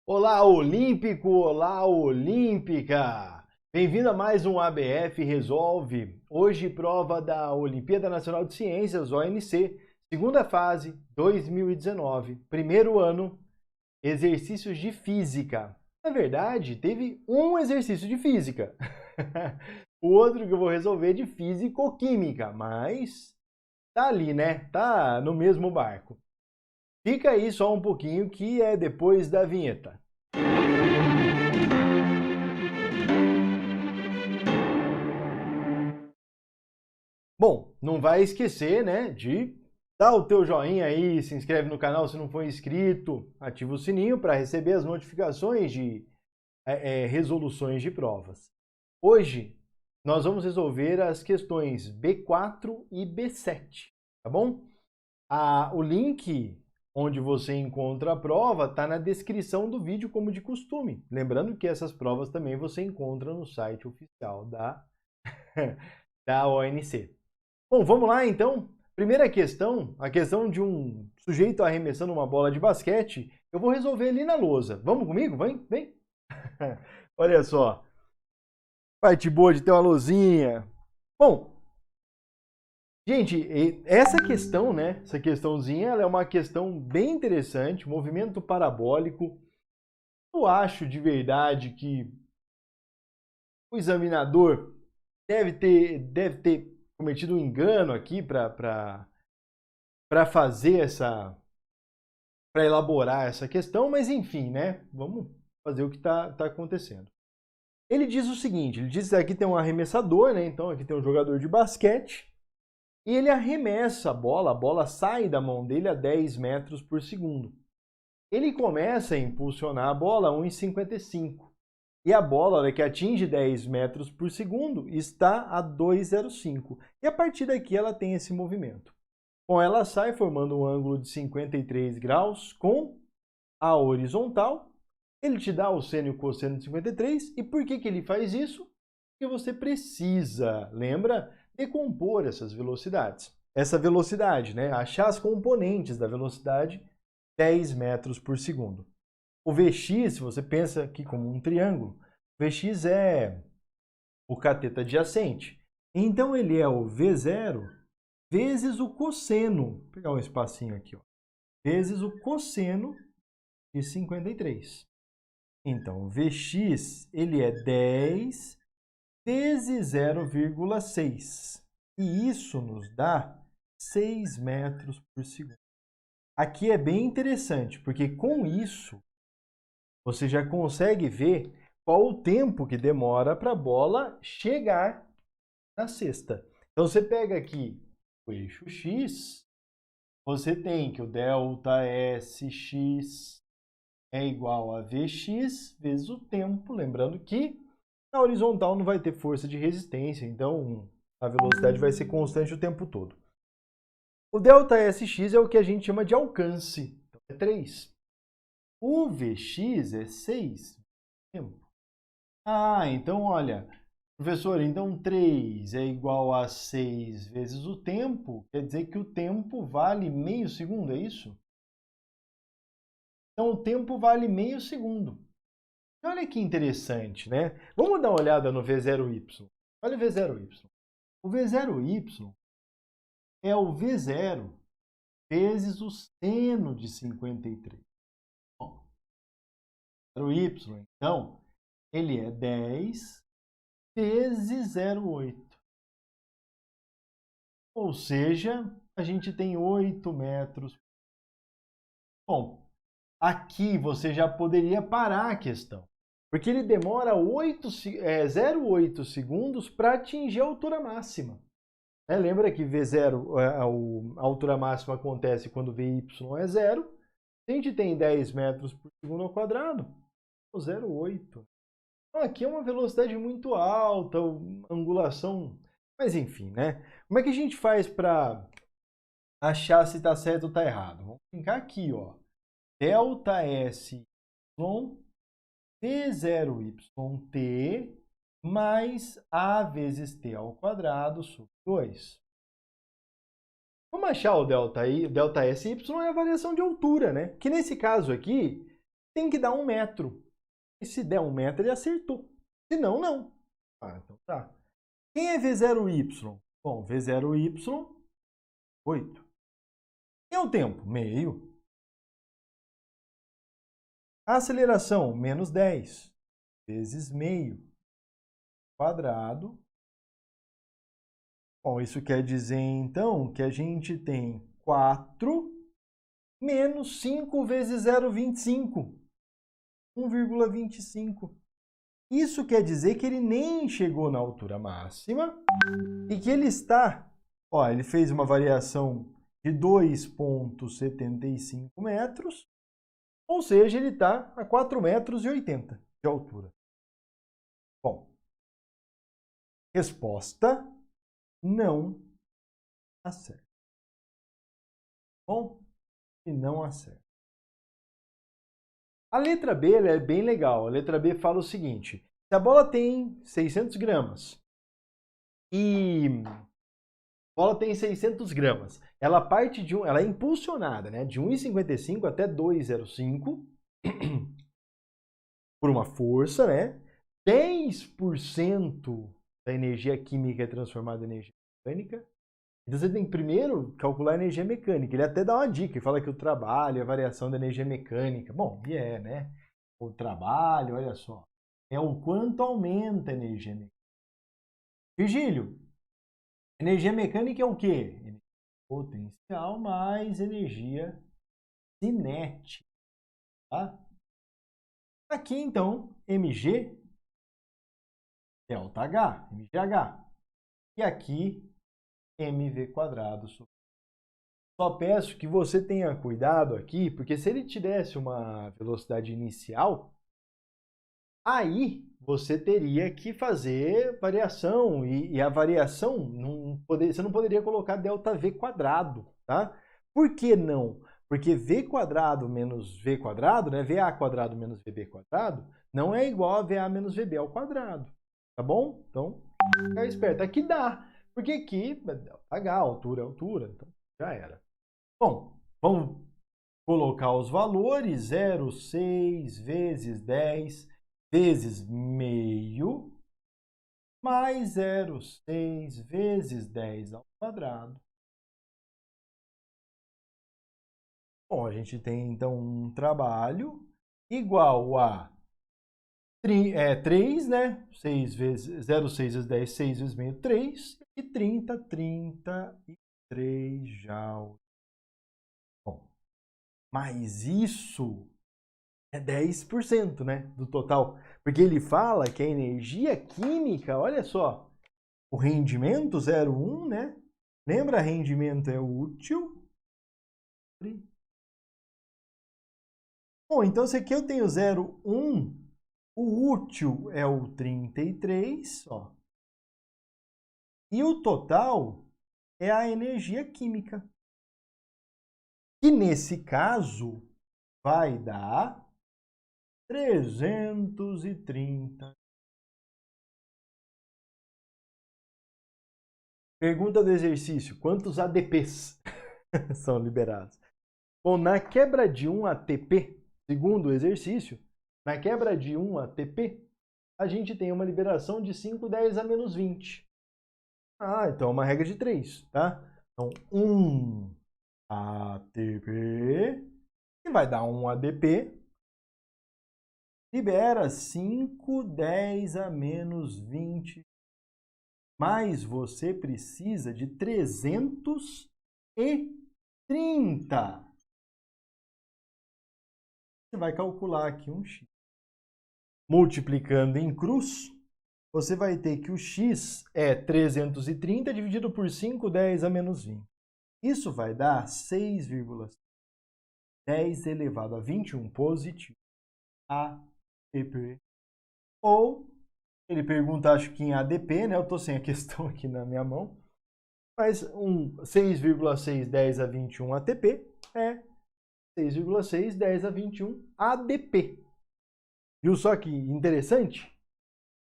Olá, Olímpico! Olá, Olímpica! Bem-vindo a mais um ABF Resolve. Hoje, prova da Olimpíada Nacional de Ciências, ONC, segunda fase, 2019, primeiro ano, exercícios de física. Na verdade, teve um exercício de física. O outro que eu vou resolver é de físico-química, mas tá ali, né? Tá no mesmo barco. Fica aí só um pouquinho que é depois da vinheta. Bom, não vai esquecer, né, de dar o teu joinha aí, se inscreve no canal se não for inscrito, ativa o sininho para receber as notificações de resoluções de provas. Hoje nós vamos resolver as questões B4 e B7, tá bom? O link onde você encontra a prova está na descrição do vídeo, como de costume. Lembrando que essas provas também você encontra no site oficial da ONC. Bom, vamos lá então. Primeira questão, a questão de um sujeito arremessando uma bola de basquete, eu vou resolver ali na lousa. Vamos comigo? Vem, vem. Olha só, parte boa de ter uma lousinha. Bom, gente, essa questão, né? Essa questãozinha, ela é uma questão bem interessante, movimento parabólico. Eu acho de verdade que o examinador deve ter cometido um engano aqui para fazer para elaborar essa questão, mas enfim, né? Vamos fazer o que está acontecendo. Ele diz o seguinte, ele diz que aqui tem um arremessador, né? Então aqui tem um jogador de basquete, e ele arremessa a bola sai da mão dele a 10 metros por segundo. Ele começa a impulsionar a bola a 1,55. E a bola, hora que atinge 10 metros por segundo, está a 2,05. E a partir daqui ela tem esse movimento. Bom, ela sai formando um ângulo de 53 graus com a horizontal. Ele te dá o seno e o cosseno de 53. E por que ele faz isso? Porque você precisa, lembra, decompor essas velocidades. Essa velocidade, né? Achar as componentes da velocidade 10 metros por segundo. O Vx, se você pensa aqui como um triângulo, Vx é o cateto adjacente. Então ele é o V0 vezes o cosseno, vou pegar um espacinho aqui, ó, vezes o cosseno de 53. Então, Vx ele é 10 vezes 0,6. E isso nos dá 6 metros por segundo. Aqui é bem interessante, porque com isso você já consegue ver qual o tempo que demora para a bola chegar na cesta. Então você pega aqui o eixo x, você tem que o delta Sx é igual a Vx vezes o tempo, lembrando que na horizontal não vai ter força de resistência, então a velocidade vai ser constante o tempo todo. O delta Sx é o que a gente chama de alcance, então é 3. O Vx é 6. Então olha, professor, então 3 é igual a 6 vezes o tempo, quer dizer que o tempo vale meio segundo, é isso? Então o tempo vale meio segundo. Olha que interessante, né? Vamos dar uma olhada no V0Y. Olha o V0Y. O V0Y é o V0 vezes o seno de 53. Bom, o Y, então, ele é 10 vezes 0,8. Ou seja, a gente tem 8 metros. Bom, aqui você já poderia parar a questão, porque ele demora 0,8 segundos para atingir a altura máxima. Lembra que V0, a altura máxima acontece quando Vy é zero. A gente tem 10 metros por segundo ao quadrado, 0,8. Então aqui é uma velocidade muito alta, angulação... Mas enfim, né? Como é que a gente faz para achar se está certo ou está errado? Vamos brincar aqui, ó. Delta S T0YT mais A vezes T ao quadrado sobre 2. Vamos achar o delta SY é a variação de altura, né? Que nesse caso aqui, tem que dar 1 metro. E se der 1 metro, ele acertou. Se não, não. Ah, então tá. Quem é V0Y? Bom, V0Y, 8. E o tempo? Meio. A aceleração, menos 10, vezes meio, quadrado. Bom, isso quer dizer, então, que a gente tem 4 menos 5 vezes 0,25. 1,25. Isso quer dizer que ele nem chegou na altura máxima e que ele está... Ó, ele fez uma variação de 2,75 metros, ou seja, ele está a 4,80 metros de altura. Bom, resposta não acerta. Bom, e não acerta. A letra B ela é bem legal. A letra B fala o seguinte: se a bola tem 600 gramas e a bola tem 600 gramas, ela parte de ela é impulsionada, né, de 1,55 até 2,05 por uma força, né? 10% da energia química é transformada em energia mecânica. Então você tem que primeiro calcular a energia mecânica. Ele até dá uma dica, ele fala que o trabalho é a variação da energia mecânica. Bom, e é, né? O trabalho, olha só, é o quanto aumenta a energia mecânica. Virgílio, energia mecânica é o quê? Energia potencial mais energia cinética. Tá? Aqui, então, mg delta H, mgh. E aqui, mv quadrado. Só peço que você tenha cuidado aqui, porque se ele tivesse uma velocidade inicial, aí você teria que fazer variação, e a variação, você não poderia colocar ΔV quadrado, tá? Por que não? Porque V quadrado menos V quadrado, né? VA quadrado menos VB quadrado, não é igual a VA menos VB ao quadrado, tá bom? Então, fica esperto. Aqui dá, porque aqui, H, altura é altura, então já era. Bom, vamos colocar os valores, 0,6 vezes 10 vezes meio, mais 0,6 vezes 10 ao quadrado. Bom, a gente tem então um trabalho igual a 3, né? 6 vezes 0,6 vezes 10, 6 vezes meio, 3, e 33 joules. Bom, mas isso é 10%, né, do total. Porque ele fala que a energia química, olha só, o rendimento 0,1, né? Lembra, rendimento é útil. Bom, então se aqui eu tenho 0,1, o útil é o 33, ó. E o total é a energia química. Que nesse caso vai dar 330. Pergunta do exercício: quantos ADPs são liberados? Bom, na quebra de 1 ATP, segundo o exercício, na quebra de 1 ATP, a gente tem uma liberação de 510 a menos 20. Ah, então é uma regra de 3, tá? Então, 1 ATP, que vai dar 1 ADP, libera 510 a menos 20. Mas você precisa de 330. Você vai calcular aqui um x. Multiplicando em cruz, você vai ter que o x é 330 dividido por 510 a menos 20. Isso vai dar 6,10 elevado a 21 positivo ATP. Ou, ele pergunta, acho que em ADP, né? Eu estou sem a questão aqui na minha mão. Mas 6,6 10 a 21 ATP é 6,6 10 a 21 ADP. Viu só que interessante?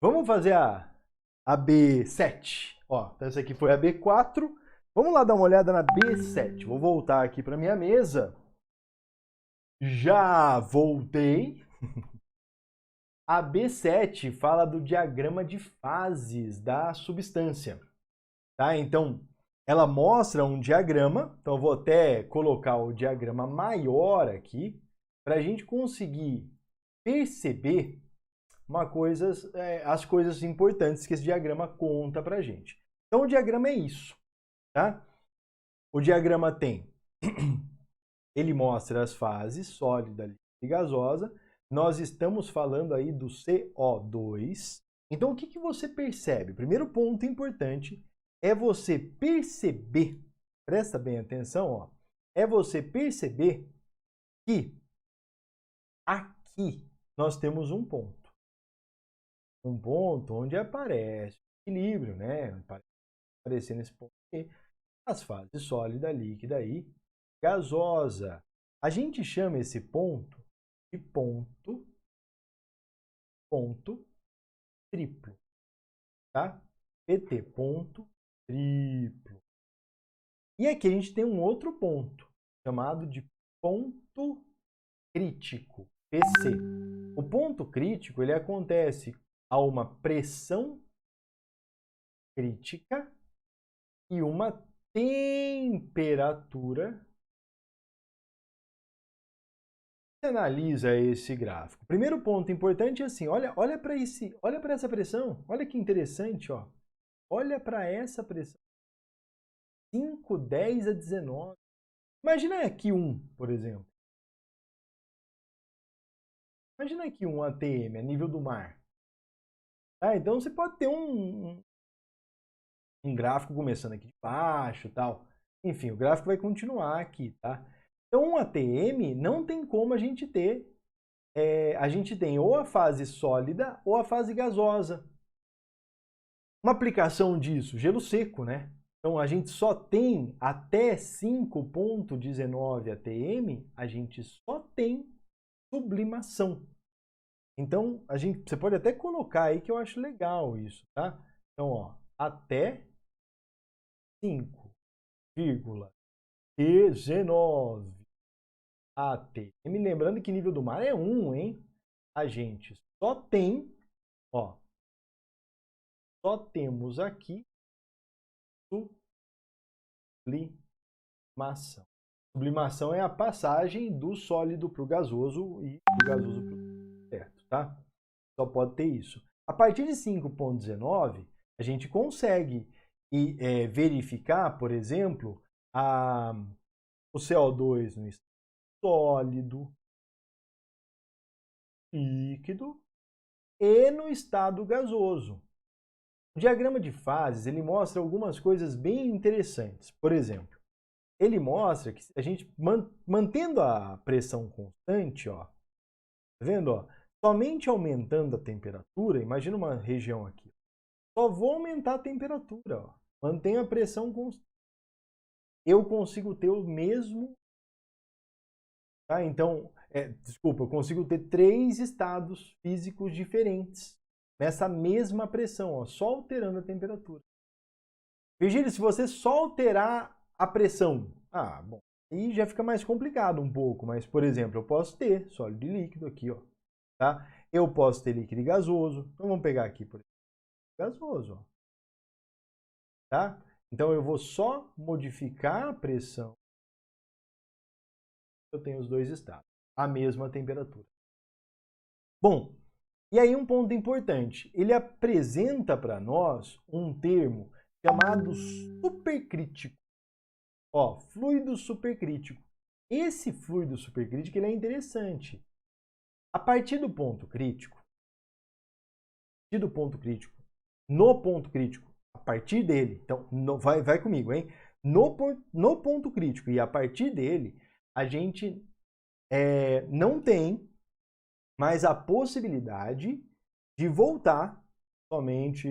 Vamos fazer a B7. Ó, então essa aqui foi a B4. Vamos lá dar uma olhada na B7. Vou voltar aqui para minha mesa. Já voltei. A B7 fala do diagrama de fases da substância, tá? Então, ela mostra um diagrama, então eu vou até colocar o diagrama maior aqui, para a gente conseguir perceber as coisas importantes que esse diagrama conta para a gente. Então, o diagrama é isso, tá? O diagrama tem, ele mostra as fases, sólida, líquida e gasosa. Nós estamos falando aí do CO2. Então, o que você percebe? O primeiro ponto importante é você perceber, presta bem atenção, ó, é você perceber que aqui nós temos um ponto. Um ponto onde aparece o equilíbrio, né? Aparecendo nesse ponto aqui, as fases sólida, líquida e gasosa. A gente chama esse ponto de ponto triplo, tá? PT, ponto triplo. E aqui a gente tem um outro ponto, chamado de ponto crítico, PC. O ponto crítico, ele acontece a uma pressão crítica e uma temperatura. Você analisa esse gráfico. Primeiro ponto importante é assim, olha para essa pressão, olha que interessante, ó. Olha para essa pressão. 5, 10 a 19. Imagina aqui um, por exemplo. Imagina aqui um ATM a nível do mar. Tá? Então você pode ter um gráfico começando aqui de baixo, tal. Enfim, o gráfico vai continuar aqui, tá? Então um ATM não tem como a gente ter. A gente tem ou a fase sólida ou a fase gasosa. Uma aplicação disso, gelo seco, né? Então a gente só tem até 5,19 atm, a gente só tem sublimação. Então você pode até colocar aí que eu acho legal isso, tá? Então, ó, até 5,19 atm. Lembrando que nível do mar é 1, hein? A gente só tem, ó, só temos aqui sublimação. Sublimação é a passagem do sólido para o gasoso e do gasoso para o certo, tá? Só pode ter isso. A partir de 5,19, a gente consegue verificar, por exemplo, o CO2 no estado sólido, líquido e no estado gasoso. O diagrama de fases ele mostra algumas coisas bem interessantes. Por exemplo, ele mostra que a gente mantendo a pressão constante, ó, tá vendo? Ó, somente aumentando a temperatura, imagina uma região aqui. Só vou aumentar a temperatura, ó, mantenho a pressão constante. Eu consigo ter o mesmo. Tá? Então, desculpa, eu consigo ter 3 estados físicos diferentes nessa mesma pressão, ó, só alterando a temperatura. Virgílio, se você só alterar a pressão, bom, aí já fica mais complicado um pouco, mas, por exemplo, eu posso ter sólido e líquido aqui, ó, tá? Eu posso ter líquido e gasoso. Então, vamos pegar aqui, por exemplo, gasoso, ó, tá? Então, eu vou só modificar a pressão. Eu tenho os dois estados, a mesma temperatura. Bom, e aí um ponto importante, ele apresenta para nós um termo chamado supercrítico. Ó, fluido supercrítico. Esse fluido supercrítico ele é interessante. A partir do ponto crítico, no ponto crítico, a partir dele, então vai comigo, hein? No ponto crítico e a partir dele, a gente não tem mais a possibilidade de voltar somente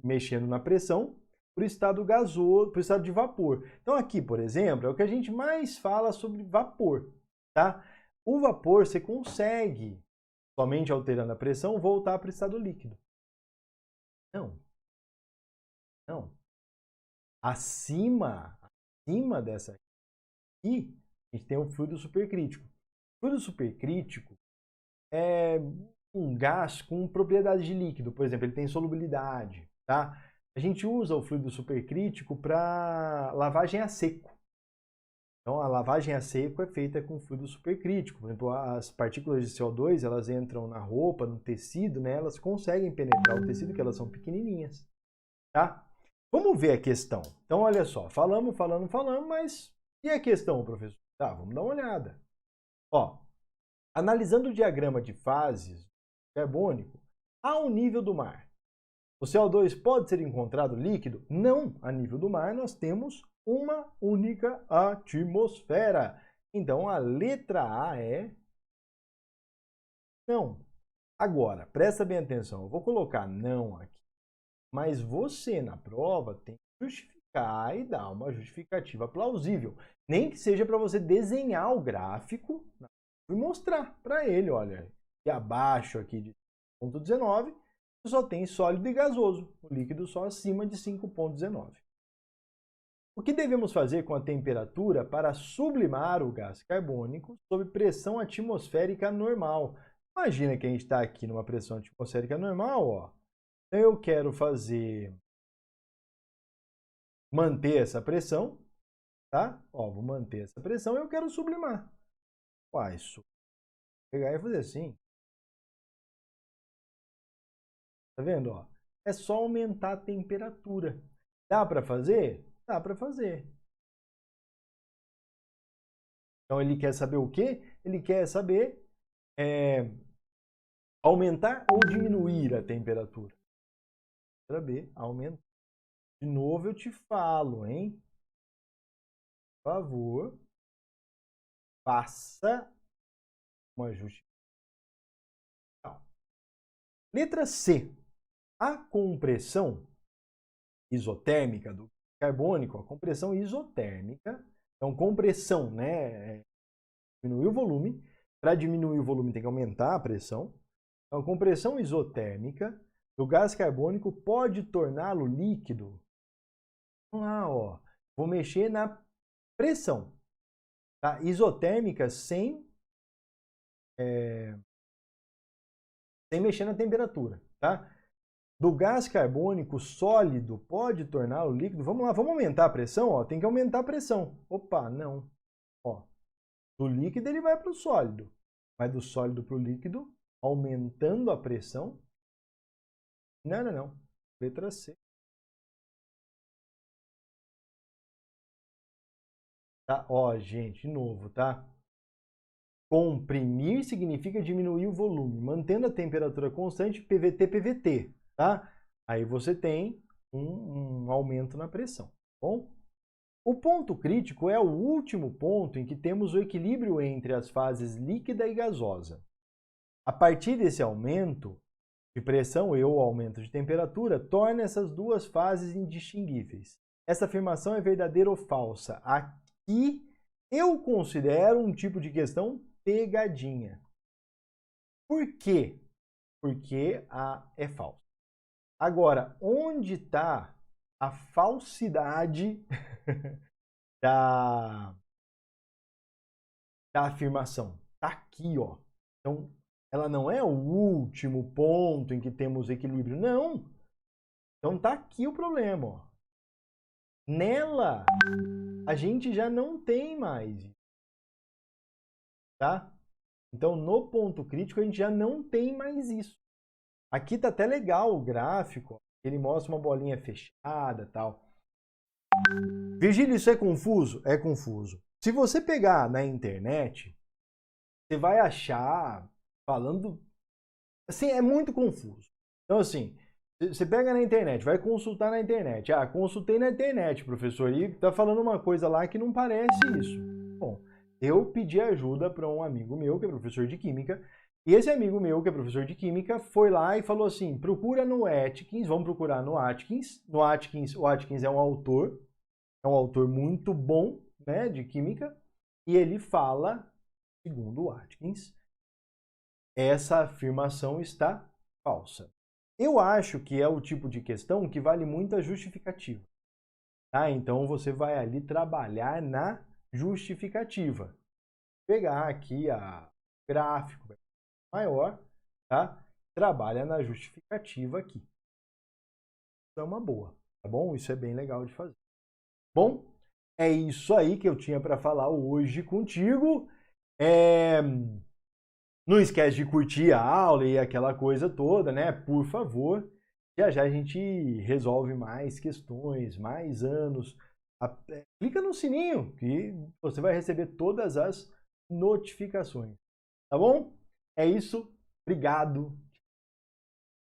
mexendo na pressão para o estado gasoso, para o estado de vapor. Então aqui, por exemplo, é o que a gente mais fala sobre vapor, tá? O vapor você consegue, somente alterando a pressão, voltar para o estado líquido. Não. Não. Acima dessa aqui, a gente tem um fluido supercrítico. Fluido supercrítico é um gás com propriedades de líquido, por exemplo, ele tem solubilidade, tá? A gente usa o fluido supercrítico para lavagem a seco. Então, a lavagem a seco é feita com fluido supercrítico. Por exemplo, as partículas de CO2, elas entram na roupa, no tecido, né? Elas conseguem penetrar o tecido, que elas são pequenininhas, tá? Vamos ver a questão. Então, olha só, falamos, mas e a questão, professor? Tá, vamos dar uma olhada. Ó, analisando o diagrama de fases carbônico ao nível do mar, o CO2 pode ser encontrado líquido? Não, a nível do mar nós temos uma única atmosfera. Então, a letra A é não. Agora, presta bem atenção, eu vou colocar não aqui, mas você na prova tem que justificar e dar uma justificativa plausível. Nem que seja para você desenhar o gráfico e mostrar para ele, olha, aqui abaixo aqui de 5,19, só tem sólido e gasoso, o líquido só acima de 5,19. O que devemos fazer com a temperatura para sublimar o gás carbônico sob pressão atmosférica normal? Imagina que a gente está aqui numa pressão atmosférica normal, ó. Então eu quero manter essa pressão, tá? Ó, vou manter essa pressão e eu quero sublimar. Uai, pegar e fazer assim. Tá vendo, ó? É só aumentar a temperatura. Dá para fazer? Dá para fazer. Então ele quer saber o quê? Ele quer saber aumentar ou diminuir a temperatura. Letra B, aumentar. De novo eu te falo, hein? Por favor, faça um ajuste. Letra C. A compressão isotérmica do carbônico, a compressão isotérmica, então compressão, né? Diminuir o volume. Para diminuir o volume tem que aumentar a pressão. Então, a compressão isotérmica do gás carbônico pode torná-lo líquido. Vamos lá, ó. Vou mexer na pressão. Tá? Isotérmica sem mexer na temperatura. Tá? Do gás carbônico sólido pode torná-lo líquido. Vamos lá, vamos aumentar a pressão? Ó. Tem que aumentar a pressão. Opa, não. Ó. Do líquido ele vai para o sólido. Vai do sólido para o líquido, aumentando a pressão. Não, não, não. Letra C. Tá? Ó, gente, de novo, tá? Comprimir significa diminuir o volume, mantendo a temperatura constante, PVT, PVT, tá? Aí você tem um aumento na pressão, tá bom? O ponto crítico é o último ponto em que temos o equilíbrio entre as fases líquida e gasosa. A partir desse aumento de pressão e ou aumento de temperatura, torna essas duas fases indistinguíveis. Essa afirmação é verdadeira ou falsa? Aqui eu considero um tipo de questão pegadinha. Por quê? Porque a é falsa. Agora, onde está a falsidade da afirmação? Está aqui, ó. Então, ela não é o último ponto em que temos equilíbrio. Não. Então, está aqui o problema, ó. Nela, a gente já não tem mais. Tá? Então, no ponto crítico, a gente já não tem mais isso. Aqui tá até legal o gráfico. Ele mostra uma bolinha fechada e tal. Virgílio, isso é confuso? É confuso. Se você pegar na internet, você vai achar falando... Assim, é muito confuso. Então, assim, você pega na internet, vai consultar na internet. Ah, consultei na internet, professor, e tá falando uma coisa lá que não parece isso. Bom, eu pedi ajuda para um amigo meu, que é professor de Química, e esse amigo meu, que é professor de Química, foi lá e falou assim, procura no Atkins, vamos procurar no Atkins. No Atkins, o Atkins é um autor muito bom, né, de Química, e ele fala, segundo o Atkins, essa afirmação está falsa. Eu acho que é o tipo de questão que vale muito a justificativa. Tá? Então, você vai ali trabalhar na justificativa. Vou pegar aqui a gráfico vai ser maior, tá? Trabalha na justificativa aqui. Isso é uma boa, tá bom? Isso é bem legal de fazer. Bom, é isso aí que eu tinha para falar hoje contigo. Não esquece de curtir a aula e aquela coisa toda, né? Por favor. Já já a gente resolve mais questões, mais anos. Clica no sininho que você vai receber todas as notificações. Tá bom? É isso. Obrigado.